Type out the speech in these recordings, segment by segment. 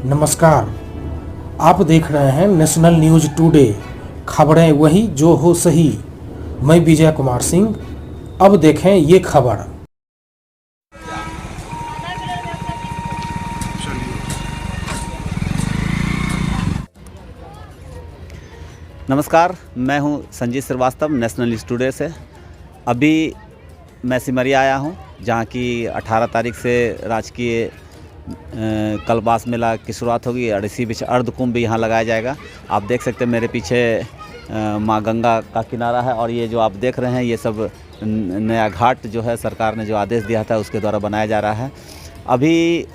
नमस्कार, आप देख रहे हैं नेशनल न्यूज़ टुडे। खबरें वही जो हो सही। मैं विजय कुमार सिंह। अब देखें ये खबर। नमस्कार, मैं हूं Sanjeet Srivastava National News Today से। अभी मैं सिमरिया आया हूं, जहां की 18 तारीख से राजकीय कल्पवास मेला की शुरुआत होगी और इसी बीच अर्धकुंभ भी यहाँ लगाया जाएगा। आप देख सकते हैं मेरे पीछे माँ गंगा का किनारा है और ये जो आप देख रहे हैं ये सब नया घाट जो है सरकार ने जो आदेश दिया था उसके द्वारा बनाया जा रहा है। अभी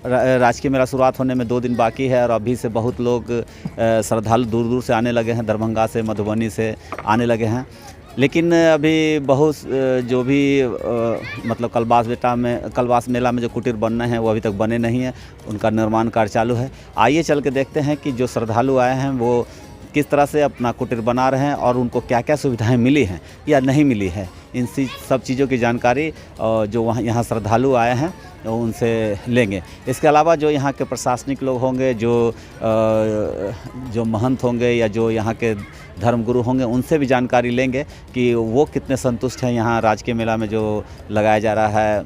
राजकीय मेला शुरुआत होने में 2 दिन बाकी है और अभी से बहुत लोग श्रद्धालु दूर दूर से आने लगे हैं, दरभंगा से, मधुबनी से आने लगे हैं। लेकिन अभी बहुत जो भी मतलब कल्पवास मेला में जो कुटीर बनना है वो अभी तक बने नहीं हैं, उनका निर्माण कार्य चालू है। आइए चल के देखते हैं कि जो श्रद्धालु आए हैं वो किस तरह से अपना कुटीर बना रहे हैं और उनको क्या क्या सुविधाएं मिली हैं या नहीं मिली है। इन सब चीज़ों की जानकारी जो यहाँ श्रद्धालु आए हैं उनसे लेंगे। इसके अलावा जो यहाँ के प्रशासनिक लोग होंगे, जो महंत होंगे या जो यहाँ के धर्मगुरु होंगे, उनसे भी जानकारी लेंगे कि वो कितने संतुष्ट हैं यहाँ राजकीय मेला में जो लगाया जा रहा है,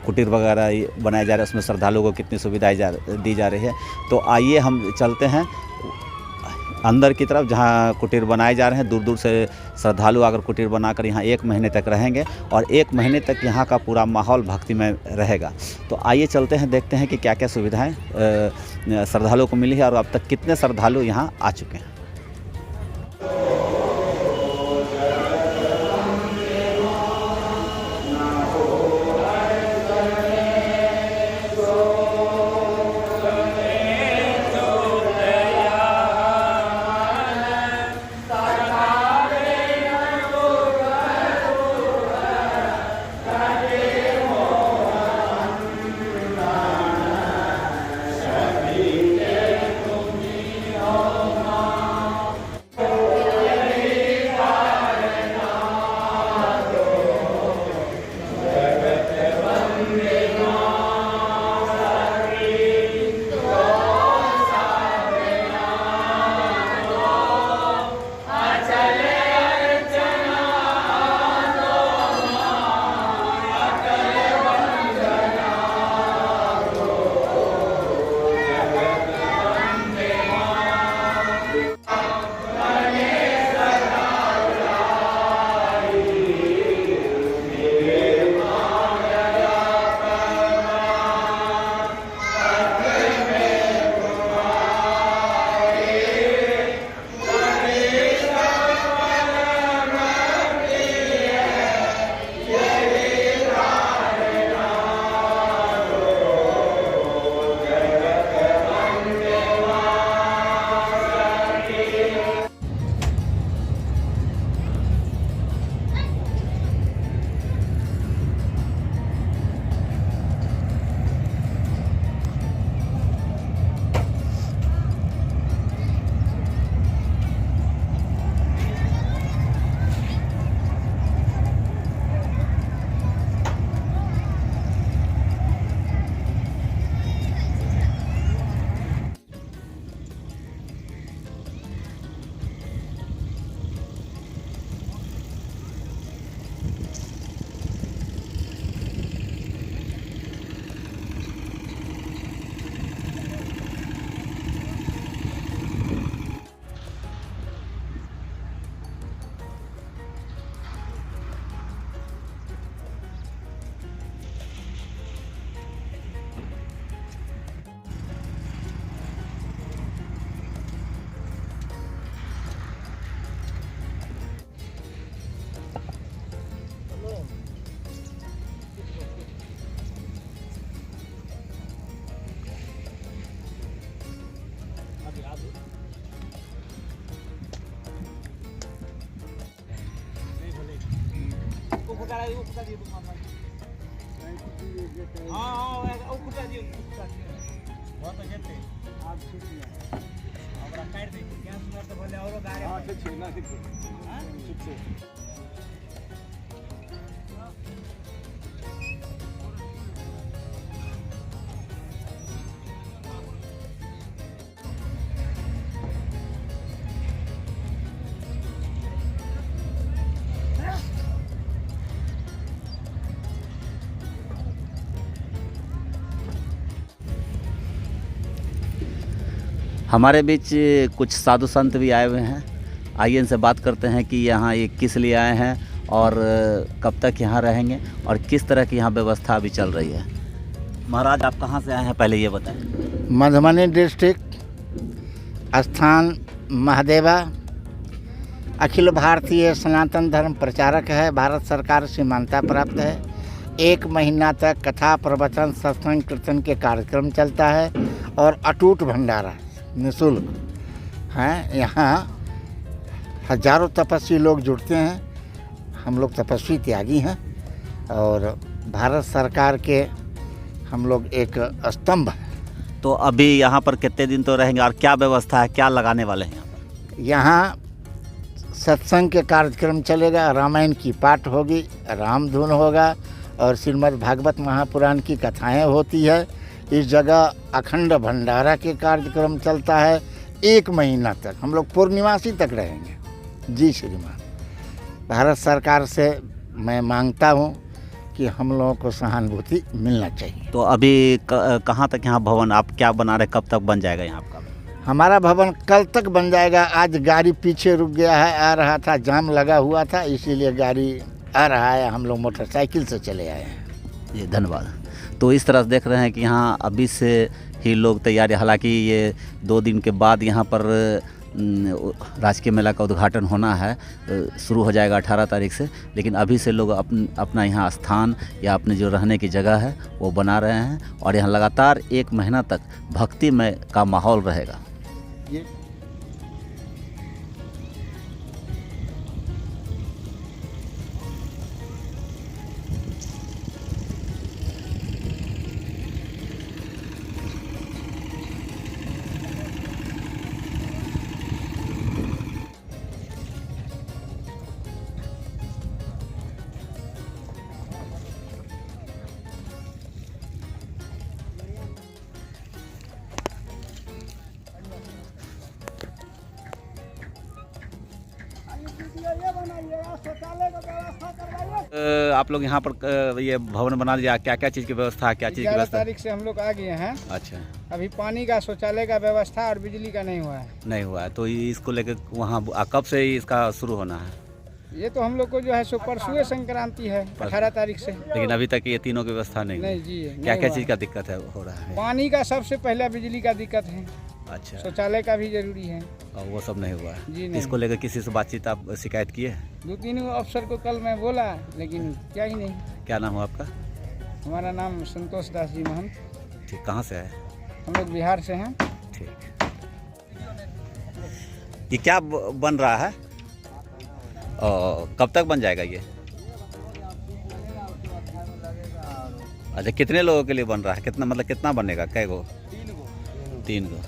कुटीर वगैरह बनाया जा रहा है, उसमें श्रद्धालुओं को कितनी सुविधाएं दी जा रही है। तो आइए हम चलते हैं अंदर की तरफ, जहाँ कुटीर बनाए जा रहे हैं। दूर दूर से श्रद्धालु आकर कुटीर बनाकर यहाँ 1 महीने तक रहेंगे और 1 महीने तक यहाँ का पूरा माहौल भक्तिमय रहेगा। तो आइए चलते हैं, देखते हैं कि क्या क्या सुविधाएं श्रद्धालुओं को मिली है और अब तक कितने श्रद्धालु यहाँ आ चुके हैं। हमारे बीच कुछ साधु संत भी आए हुए हैं। आइए इनसे बात करते हैं कि यहाँ ये किस लिए आए हैं और कब तक यहाँ रहेंगे और किस तरह की यहाँ व्यवस्था अभी चल रही है। महाराज, आप कहाँ से आए हैं, पहले ये बताएं। मधुबनी डिस्ट्रिक्ट, स्थान महादेवा, अखिल भारतीय सनातन धर्म प्रचारक है, भारत सरकार से मान्यता प्राप्त है। 1 महीना तक कथा प्रवचन सत्संग कीर्तन के कार्यक्रम चलता है और अटूट भंडारा निःशुल्क हैं। यहाँ हजारों तपस्वी लोग जुड़ते हैं। हम लोग तपस्वी त्यागी हैं और भारत सरकार के हम लोग एक स्तंभ हैं। तो अभी यहाँ पर कितने दिन तो रहेंगे और क्या व्यवस्था है, क्या लगाने वाले हैं यहाँ पर? यहाँ सत्संग के कार्यक्रम चलेगा, रामायण की पाठ होगी, रामधुन होगा और श्रीमद् भागवत महापुराण की कथाएं होती है। इस जगह अखंड भंडारा के कार्यक्रम चलता है। 1 महीना तक हम लोग पूर्णिमासी तक रहेंगे। जी श्रीमान, भारत सरकार से मैं मांगता हूँ कि हम लोगों को सहानुभूति मिलना चाहिए। तो अभी कहाँ तक यहाँ भवन आप क्या बना रहे, कब तक बन जाएगा यहाँ आपका? हमारा भवन कल तक बन जाएगा। आज गाड़ी पीछे रुक गया है, आ रहा था, जाम लगा हुआ था, इसीलिए गाड़ी आ रहा है। हम लोग मोटरसाइकिल से चले आए हैं। जी धन्यवाद। तो इस तरह से देख रहे हैं कि यहाँ अभी से ही लोग तैयारी, हालांकि ये 2 दिन के बाद यहाँ पर राजकीय मेला का उद्घाटन होना है, शुरू हो जाएगा 18 तारीख से, लेकिन अभी से लोग अपना यहाँ स्थान या अपने जो रहने की जगह है वो बना रहे हैं और यहाँ लगातार 1 महीना तक भक्तिमय का माहौल रहेगा। ये आप लोग यहाँ पर ये भवन बना दिया, क्या क्या चीज़ की व्यवस्था है, क्या चीज़ की 11 व्यवस्था? तारीख से हम लोग आ गए हैं। अच्छा, अभी पानी का शौचालय का व्यवस्था और बिजली का नहीं हुआ है। नहीं हुआ है, तो इसको लेकर वहाँ कब से इसका शुरू होना है? ये तो हम लोग को जो है सो परसों संक्रांति है, 18 तारीख से। लेकिन अभी तक ये तीनों की व्यवस्था नहीं नहीं हुई। जी, क्या नहीं क्या हुआ चीज़ है। का दिक्कत है हो रहा है? पानी का सबसे पहला, बिजली का दिक्कत है, अच्छा, शौचालय का भी जरूरी है और वो सब नहीं हुआ है। जी। नहीं, इसको लेकर किसी से बातचीत आप शिकायत किए हैं? 2-3 अफसर को कल मैं बोला, लेकिन क्या ही नहीं। क्या नाम हो आपका? हमारा नाम संतोष दास जी महंत। ठीक, कहाँ से है? हम लोग बिहार से हैं। ठीक। ये क्या बन रहा है और कब तक बन जाएगा ये? अच्छा, कितने लोगों के लिए बन रहा है? कितना, मतलब कितना बनेगा? कै गो? 3 गो।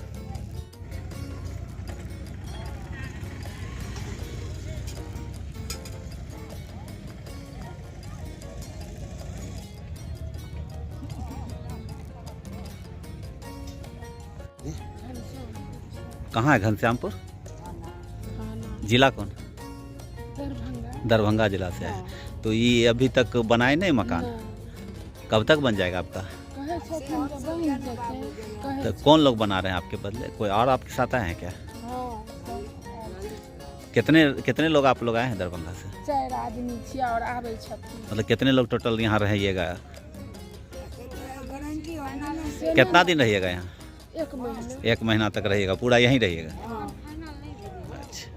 कहाँ है? घनश्यामपुर जिला कौन? दरभंगा जिला से है। तो ये अभी तक बनाए नहीं मकान, कब तक बन जाएगा आपका? तो कौन लोग बना रहे हैं आपके बदले? कोई और आपके साथ आए हैं क्या? कितने लोग आप लोग आए हैं दरभंगा से? 4 आदमी छिया और आबै छथिन। मतलब कितने लोग टोटल यहाँ रहिएगा? कितना दिन रहिएगा यहाँ? 1 महीना। 1 महीना तक रहिएगा, पूरा यहीं रहिएगा? हाँ। अच्छा।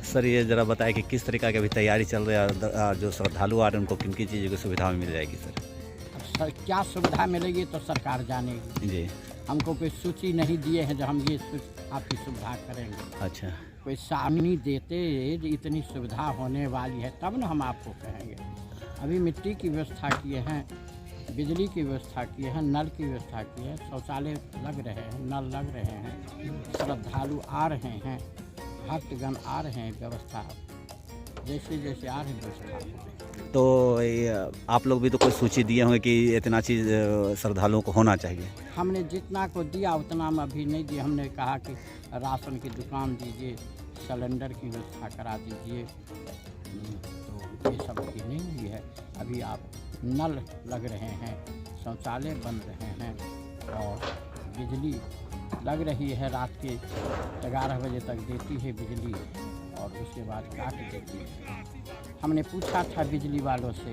सर ये ज़रा बताएं कि किस तरीका की अभी तैयारी चल रही है और जो श्रद्धालु आ रहे हैं उनको किन किन चीज़ों की सुविधा मिल जाएगी सर? क्या सुविधा मिलेगी तो सरकार जानेगी। जी। हमको कोई सूची नहीं दिए हैं जो हम ये आपकी सुविधा करेंगे। अच्छा। कोई सामने देते इतनी सुविधा होने वाली है तब ना हम आपको कहेंगे। अभी मिट्टी की व्यवस्था किए हैं, बिजली की व्यवस्था किए हैं, नल की व्यवस्था की है, शौचालय लग रहे हैं, नल लग रहे हैं, श्रद्धालु आ रहे हैं, भक्तगण आ रहे हैं, व्यवस्था जैसे जैसे आ रही व्यवस्था हो रही। तो आप लोग भी तो कोई सूची दिए होंगे कि इतना चीज़ श्रद्धालुओं को होना चाहिए। हमने जितना को दिया उतना में अभी नहीं दिया। हमने कहा कि राशन की दुकान दीजिए, सिलेंडर की व्यवस्था करा दीजिए, तो ये सब अभी नहीं हुई है। अभी आप नल लग रहे हैं, शौचालय बन रहे हैं और बिजली लग रही है। रात के 11 बजे तक देती है बिजली और उसके बाद काट देती है। हमने पूछा था बिजली वालों से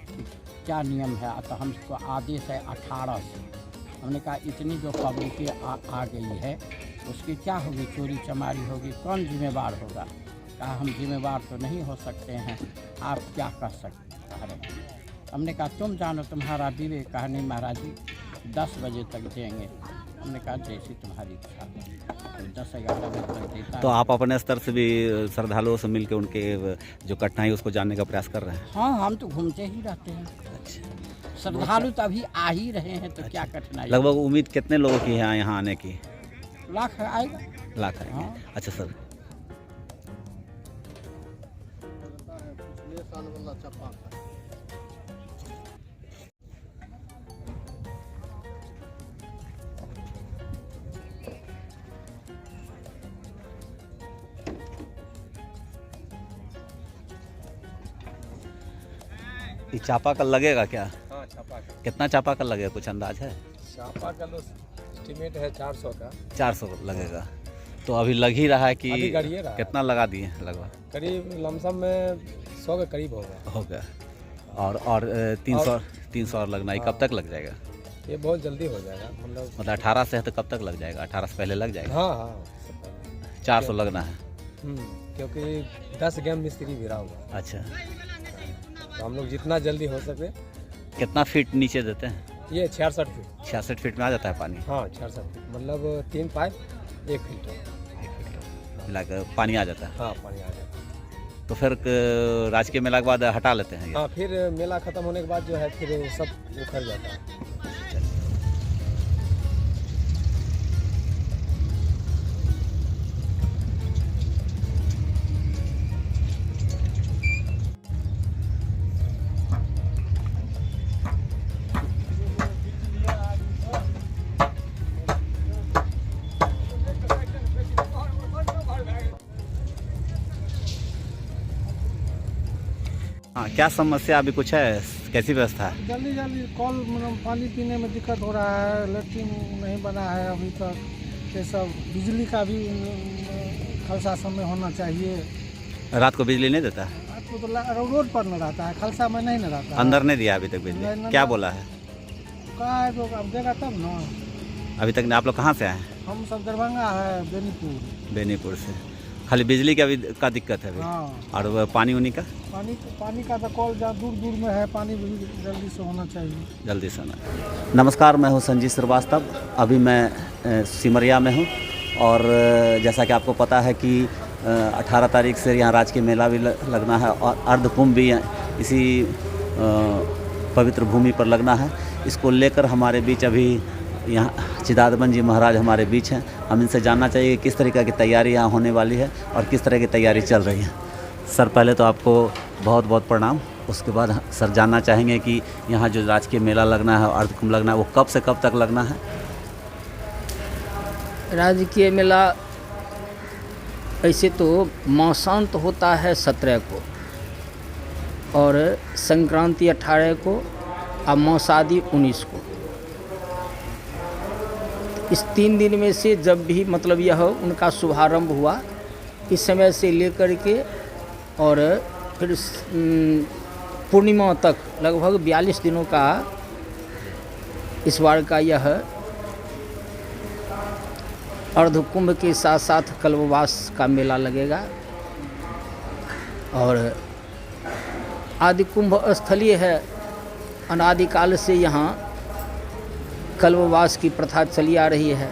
कि क्या नियम है, तो हमको आदेश है 18 से। हमने कहा इतनी जो पब्लिक आ गई है उसकी क्या होगी, चोरी चमारी होगी, कौन जिम्मेवार होगा। कहा हम जिम्मेवार तो नहीं हो सकते हैं, आप क्या कर सकते हैं। हमने कहा तुम जानो, तुम्हारा विवेक। कहा नहीं महाराज जी 10 बजे तक देंगे। हमने कहा जैसी तुम्हारी इच्छा हो, 10-11 बजे तक देता। तो आप अपने स्तर से भी श्रद्धालुओं से मिलकर उनके जो कठिनाई उसको जानने का प्रयास कर रहे हैं। हाँ, हम तो घूमते ही रहते हैं। अच्छा। श्रद्धालु तो अभी आ ही रहे हैं, तो क्या कठिनाई। लगभग उम्मीद कितने लोगों की है यहाँ आने की? लाख आएगा। लाख आएगी। हाँ। अच्छा सर। ये चापाकल लगेगा क्या? हाँ, चापाकल। कितना चापाकल लगेगा, कुछ अंदाज है? चापाकल एस्टिमेट है 400 का। 400 लगेगा। तो अभी लग ही रहा है कि अभी गड़िए रहा है। कितना लगा दिए हैं? लगभग करीब लमसम में 100 के करीब होगा। हो गया। और 300 और लगना है। कब तक लग जाएगा? ये बहुत जल्दी हो जाएगा। हम लोग मतलब 18 से है तो कब तक लग जाएगा? 18 से पहले लग जाएगा? हाँ हाँ, उससे पहले। 400 लगना है। क्योंकि 10 गेम मिस्त्री भी रहा होगा, अच्छा। तो हम लोग जितना जल्दी हो सके। कितना फीट नीचे देते हैं? ये 66 फीट। 66 फीट में आ जाता है पानी? हाँ, 66 फीट, मतलब 3 पाइप 1 फीट मिलाकर पानी आ जाता है। हाँ, पानी आ जाता है। तो फिर राजकीय मेला के बाद हटा लेते हैं ये? हाँ, फिर मेला ख़त्म होने के बाद जो है फिर सब उखड़ जाता है। हाँ, क्या समस्या अभी कुछ है? कैसी व्यवस्था है? जल्दी जल्दी कॉल पानी पीने में दिक्कत हो रहा है, लेट्रिन नहीं बना है अभी तक। ये सब बिजली का भी खलसा समय होना चाहिए। रात को बिजली नहीं देता है? रात को तो रोड पर न रहता है, खलसा में नहीं न रहता है। अंदर नहीं दिया अभी तक बिजली? नहीं, क्या बोला है? कहा है तो अब देगा तब ना। अभी तक नहीं। आप लोग कहाँ से आए हैं? हम सब दरभंगा है, बेनीपुर। बेनीपुर से। खाली बिजली का दिक्कत है अभी? हाँ। और वो पानी उनी का? पानी का तो कॉल जहाँ दूर दूर में है, पानी भी जल्दी से होना चाहिए। जल्दी से होना। नमस्कार, मैं हूं संजीव श्रीवास्तव। अभी मैं सिमरिया में हूं और जैसा कि आपको पता है कि 18 तारीख से यहाँ राजकीय मेला भी लगना है और अर्धकुंभ भी इसी पवित्र भूमि पर लगना है। इसको लेकर हमारे बीच अभी यहाँ चिदात्मन जी महाराज हमारे बीच हैं। हम इनसे जानना चाहिए कि किस तरीके की तैयारी यहाँ होने वाली है और किस तरह की तैयारी चल रही है। सर, पहले तो आपको बहुत बहुत प्रणाम। उसके बाद सर जानना चाहेंगे कि यहाँ जो राजकीय मेला लगना है, अर्धकुंभ लगना है, वो कब से कब तक लगना है? राजकीय मेला ऐसे तो मौसांत होता है 17 को और संक्रांति 18 को और मौसादी 19 को। इस 3 दिन में से जब भी मतलब यह उनका शुभारंभ हुआ, इस समय से लेकर के और फिर पूर्णिमा तक लगभग 42 दिनों का इस बार का यह अर्धकुंभ के साथ साथ कल्पवास का मेला लगेगा। और आदि कुंभ स्थलीय है अनादिकाल से यहाँ कल्पवास की प्रथा चली आ रही है।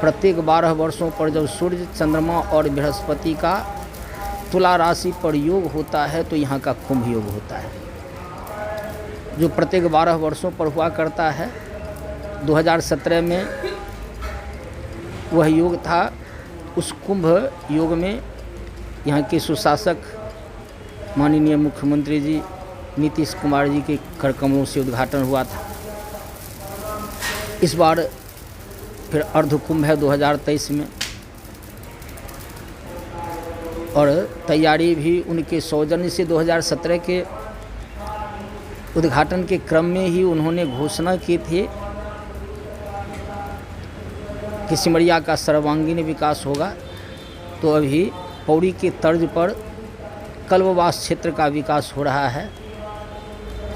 प्रत्येक 12 वर्षों पर जब सूर्य, चंद्रमा और बृहस्पति का तुला राशि पर योग होता है तो यहाँ का कुंभ योग होता है, जो प्रत्येक 12 वर्षों पर हुआ करता है। 2017 में वह योग था। उस कुंभ योग में यहाँ के सुशासक माननीय मुख्यमंत्री जी नीतीश कुमार जी के कर कमलों से उद्घाटन हुआ था। इस बार फिर अर्ध कुंभ है 2023 में, और तैयारी भी उनके सौजन्य से 2017 के उद्घाटन के क्रम में ही उन्होंने घोषणा की थी कि सिमरिया का सर्वांगीण विकास होगा। तो अभी पौड़ी के तर्ज पर कल्पवास क्षेत्र का विकास हो रहा है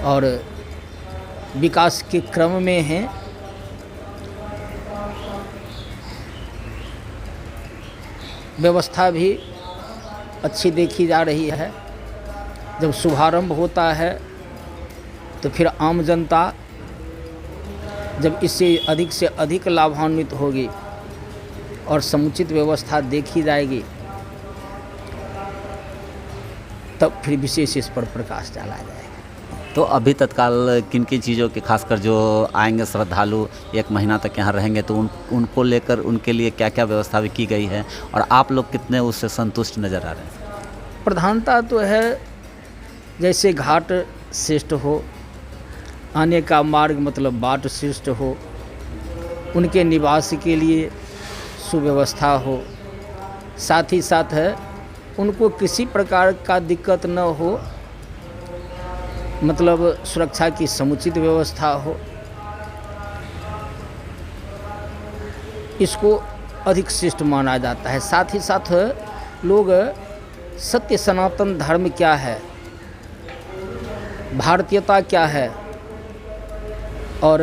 और विकास के क्रम में है। व्यवस्था भी अच्छी देखी जा रही है। जब शुभारंभ होता है तो फिर आम जनता जब इससे से अधिक लाभान्वित होगी और समुचित व्यवस्था देखी जाएगी, तब फिर विशेष इस पर प्रकाश डाला जाएगा। तो अभी तत्काल किन किन चीज़ों के, खासकर जो आएंगे श्रद्धालु 1 महीना तक यहाँ रहेंगे, तो उनको लेकर उनके लिए क्या क्या व्यवस्था भी की गई है और आप लोग कितने उससे संतुष्ट नज़र आ रहे हैं? प्रधानता तो है जैसे घाट श्रेष्ठ हो, आने का मार्ग मतलब बाट श्रेष्ठ हो, उनके निवास के लिए सुव्यवस्था हो, साथ ही साथ है उनको किसी प्रकार का दिक्कत न हो, मतलब सुरक्षा की समुचित व्यवस्था हो, इसको अधिक श्रेष्ठ माना जाता है। साथ ही साथ लोग सत्य सनातन धर्म क्या है, भारतीयता क्या है और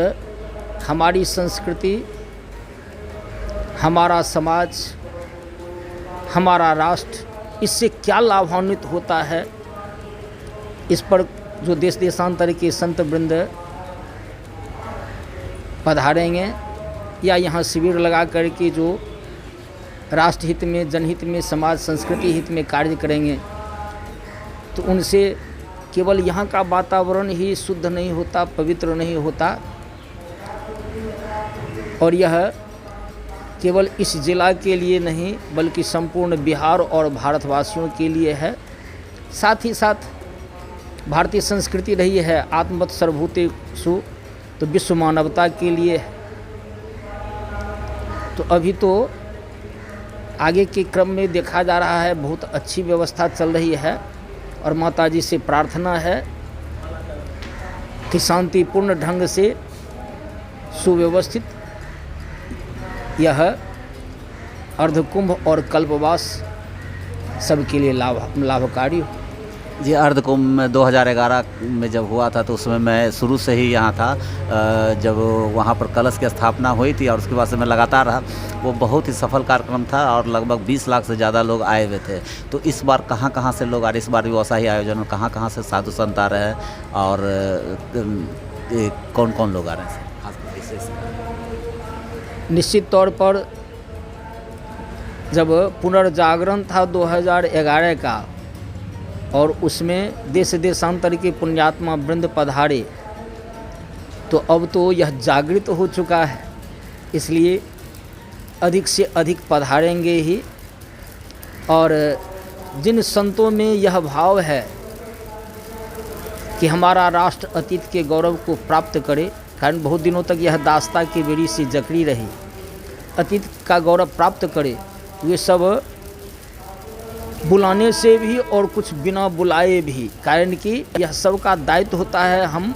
हमारी संस्कृति, हमारा समाज, हमारा राष्ट्र इससे क्या लाभान्वित होता है, इस पर जो देश देशांतर के संत वृंद पधारेंगे या यहाँ शिविर लगा करके जो राष्ट्र हित में, जनहित में, समाज संस्कृति हित में कार्य करेंगे, तो उनसे केवल यहाँ का वातावरण ही शुद्ध नहीं होता, पवित्र नहीं होता, और यह केवल इस जिला के लिए नहीं बल्कि संपूर्ण बिहार और भारतवासियों के लिए है। साथ ही साथ भारतीय संस्कृति रही है आत्मवत् सर्वभूतेषु, तो विश्व मानवता के लिए है। तो अभी तो आगे के क्रम में देखा जा रहा है बहुत अच्छी व्यवस्था चल रही है, और माता जी से प्रार्थना है कि शांतिपूर्ण ढंग से सुव्यवस्थित यह अर्धकुंभ और कल्पवास सबके लिए लाभकारी हो। जी, अर्धकुंभ में 2011 में जब हुआ था तो उसमें मैं शुरू से ही यहाँ था। जब वहाँ पर कलश की स्थापना हुई थी और उसके बाद से मैं लगातार रहा। वो बहुत ही सफल कार्यक्रम था और लगभग 20 लाख से ज़्यादा लोग आए हुए थे। तो इस बार कहाँ से लोग आ रहे, इस बार भी वैसा ही आयोजन, कहाँ से साधु संत आ रहे हैं और कौन कौन लोग आ रहे हैं खासकर विशेष? निश्चित तौर पर जब पुनर्जागरण था 2011 का और उसमें देश देशांतर के पुण्यात्मा वृंद पधारे, तो अब तो यह जागृत हो चुका है, इसलिए अधिक से अधिक पधारेंगे ही। और जिन संतों में यह भाव है कि हमारा राष्ट्र अतीत के गौरव को प्राप्त करे, कारण बहुत दिनों तक यह दास्ता की बेड़ी से जकड़ी रही, अतीत का गौरव प्राप्त करे, वे सब बुलाने से भी और कुछ बिना बुलाए भी, कारण कि यह सबका दायित्व होता है। हम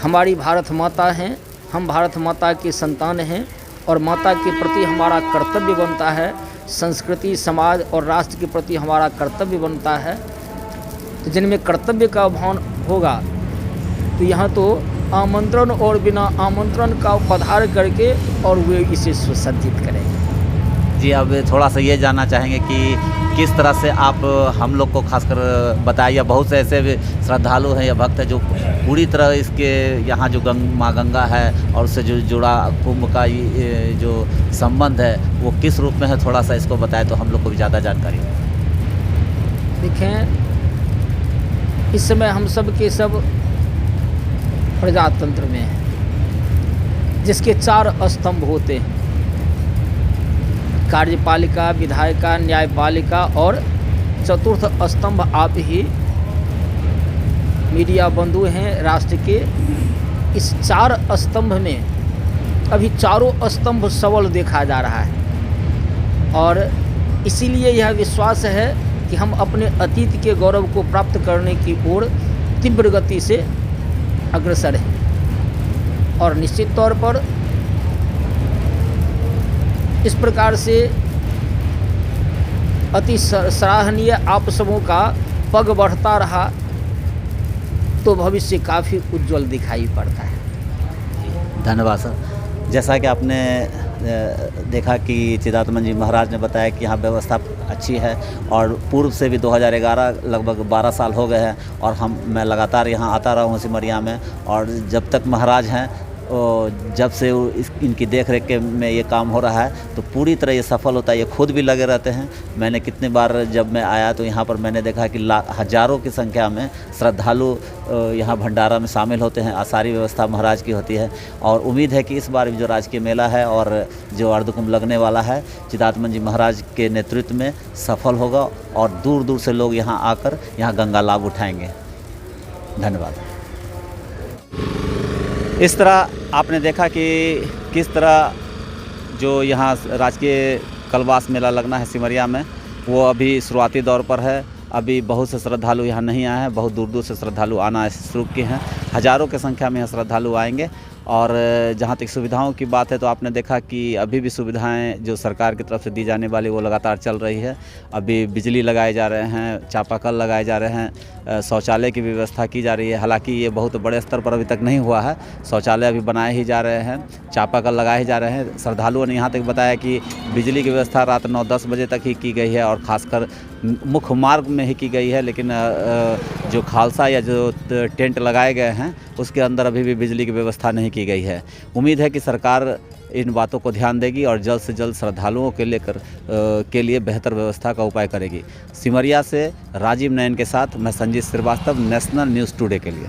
हमारी भारत माता हैं, हम भारत माता के संतान हैं और माता के प्रति हमारा कर्तव्य बनता है, संस्कृति, समाज और राष्ट्र के प्रति हमारा कर्तव्य बनता है। तो जिनमें कर्तव्य का भान होगा तो यहाँ तो आमंत्रण और बिना आमंत्रण का पधार करके और वे इसे सुसज्जित करेंगे। जी, अब थोड़ा सा ये जानना चाहेंगे कि किस तरह से आप हम लोग को खासकर बताइए। बहुत से ऐसे भी श्रद्धालु हैं या भक्त हैं जो पूरी तरह इसके यहाँ जो माँ गंगा है और उससे जो जुड़ा कुंभ का ये जो संबंध है वो किस रूप में है, थोड़ा सा इसको बताएं तो हम लोग को भी ज़्यादा जानकारी हो। देखें, इस समय हम सब के सब प्रजातंत्र में हैं, जिसके 4 स्तंभ होते हैं, कार्यपालिका, विधायिका, न्यायपालिका और चतुर्थ स्तंभ आप ही मीडिया बंधु हैं राष्ट्र के। इस 4 स्तंभ में अभी चारों स्तंभ सबल देखा जा रहा है और इसीलिए यह विश्वास है कि हम अपने अतीत के गौरव को प्राप्त करने की ओर तीव्र गति से अग्रसर हैं। और निश्चित तौर पर इस प्रकार से अति सराहनीय आप सबों का पग बढ़ता रहा तो भविष्य काफ़ी उज्जवल दिखाई पड़ता है। धन्यवाद सर। जैसा कि आपने देखा कि चिदात्मन जी महाराज ने बताया कि यहाँ व्यवस्था अच्छी है और पूर्व से भी 2011 लगभग 12 साल हो गए हैं और मैं लगातार यहाँ आता रहा हूँ सिमरिया में। और जब तक महाराज हैं जब से इनकी देख रेख में ये काम हो रहा है तो पूरी तरह ये सफल होता है। ये खुद भी लगे रहते हैं। मैंने कितनी बार जब मैं आया तो यहाँ पर मैंने देखा कि हजारों की संख्या में श्रद्धालु यहाँ भंडारा में शामिल होते हैं। सारी व्यवस्था महाराज की होती है और उम्मीद है कि इस बार भी जो राजकीय मेला है और जो अर्धकुंभ लगने वाला है चिदात्मन जी महाराज के नेतृत्व में सफल होगा और दूर दूर से लोग यहाँ आकर यहाँ गंगा लाभ उठाएंगे। धन्यवाद। इस तरह आपने देखा कि किस तरह जो यहाँ राजकीय कलवास मेला लगना है सिमरिया में वो अभी शुरुआती दौर पर है। अभी बहुत से श्रद्धालु यहाँ नहीं आए हैं, बहुत दूर दूर से श्रद्धालु आना शुरू किए हैं। हज़ारों की संख्या में यहाँ श्रद्धालु आएंगे। और जहाँ तक सुविधाओं की बात है तो आपने देखा कि अभी भी सुविधाएं जो सरकार की तरफ से दी जाने वाली वो लगातार चल रही है। अभी बिजली लगाए जा रहे हैं, चापाकल लगाए जा रहे हैं, शौचालय की व्यवस्था की जा रही है। हालांकि ये बहुत बड़े स्तर पर अभी तक नहीं हुआ है, शौचालय अभी बनाए ही जा रहे हैं, चापाकल लगाए ही जा रहे हैं। श्रद्धालुओं ने यहाँ तक बताया कि बिजली की व्यवस्था रात 9-10 बजे तक ही की गई है और ख़ासकर मुख्य मार्ग में ही की गई है। लेकिन जो खालसा या जो टेंट लगाए गए हैं उसके अंदर अभी भी बिजली की व्यवस्था नहीं की गई है। उम्मीद है कि सरकार इन बातों को ध्यान देगी और जल्द से जल्द श्रद्धालुओं के लिए बेहतर व्यवस्था का उपाय करेगी। सिमरिया से राजीव नयन के साथ मैं Sanjeet Srivastava, National News Today के लिए।